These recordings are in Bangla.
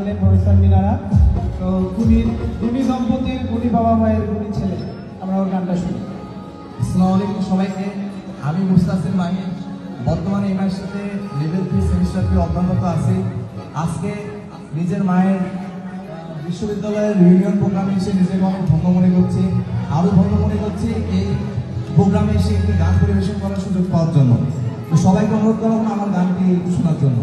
জানলেন প্রফেসর মিনারা। তো গুণী দম্পতির গুণী বাবা মায়ের গুণী ছেলে, আমরা ওর গানটা শুনি। আসসালামু আলাইকুম সবাইকে। আমি মুস্তাসিম মাহিন, বর্তমানে ইউনিভার্সিটিতে লেভেল 3 সেমিস্টারটি অধ্যয়নরত আছি। আজকে নিজের মায়ের বিশ্ববিদ্যালয়ের ইউনিয়ন প্রোগ্রামে এসে নিজেকে অনেক ধন্য মনে করছি। আরও ধন্য মনে করছি এই প্রোগ্রামে এসে একটি গান পরিবেশন করার সুযোগ পাওয়ার জন্য। তো সবাইকে অনুরোধ করবো আমার গানটি শোনার জন্য।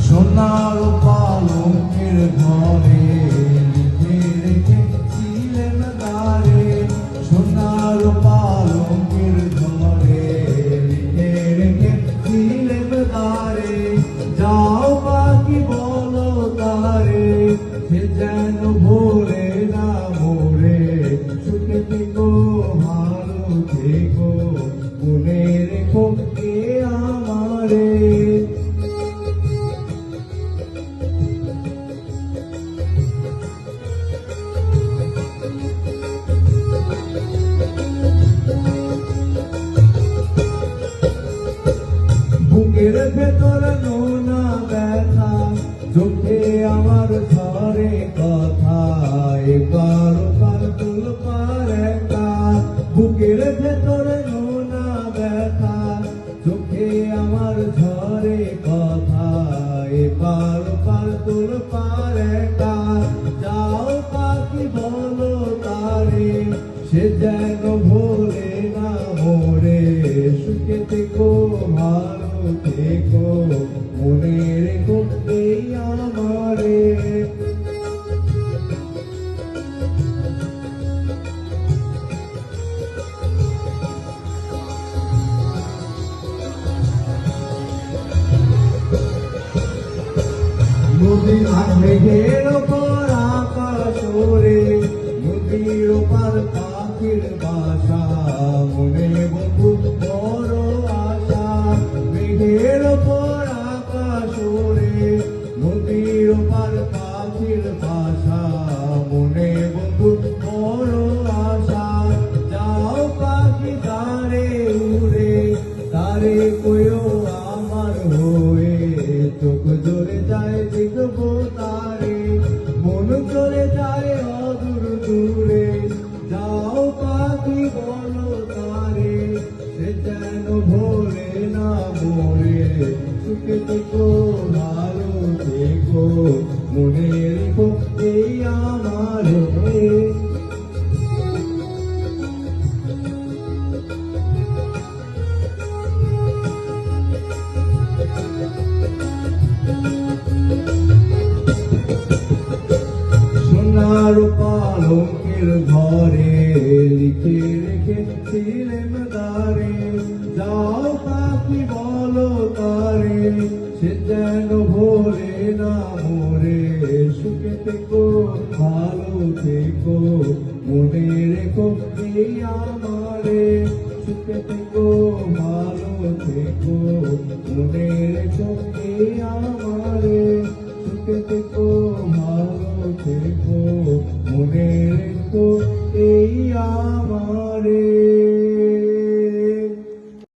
সোনার পালঙ্কের ঘরে লিখে রেখেছিলেন দ্বারে, সোনার পালঙ্কের ঘরে লিখে রেখেছিলেন দ্বারে, যাও পাখি বলো তারে, সে যেন ভোরে না মোরে, সুখে থেকো ভালো থেকো, মনে রেখো কে আমারে। বুকের ভেতর নোনা ব্যথা, চোখে আমার ঝরে কথা, এবার ওপার তোলপার একা। বুকের ভেতর নোনা ব্যথা, চোখে আমার ঝরে কথা, এবার ওপার তোলপার একা। যাও পাখি বলো তারে, সে যেন ভোলে না মোরে, সুখে থেকো ভালো থেকো, মনে রেখো এই আমারে। নদী আর মেঘের ওপর আকাশ ওরে, নদীর ওপার পাখির বাসা, মনে বন্ধু বড় আশা। মেঘের ওপর আকাশ ওরে, নদীর ওপার পাখির বাসা, মনে বন্ধু বড় আশা। যাও পাখি তারে উড়ে, তারে কইও আমার হয়ে, চোখ জোরে যায় দেখবো তারে, মন চলে যায় অদূর দূরে। যাও পাখি বলো তারে, সে যেন ভোলে না মোরে, সুখে থেকো ভালো থেকো, মনে রেখো এই আমারে। সোনার পালঙ্কের ঘরে লিখে রেখেছিলেন দ্বারে, যাও পাখি বলো তারে, সে যেন ভোলে না মোরে, সুখে থেকো ভালো থেকো, মনে রেখো এই আমারে। সুখে থেকো ভালো থেকো, মনে রেখো এই আমারে। সুখে থেকো ভালো থেকো, মনে রেখো এই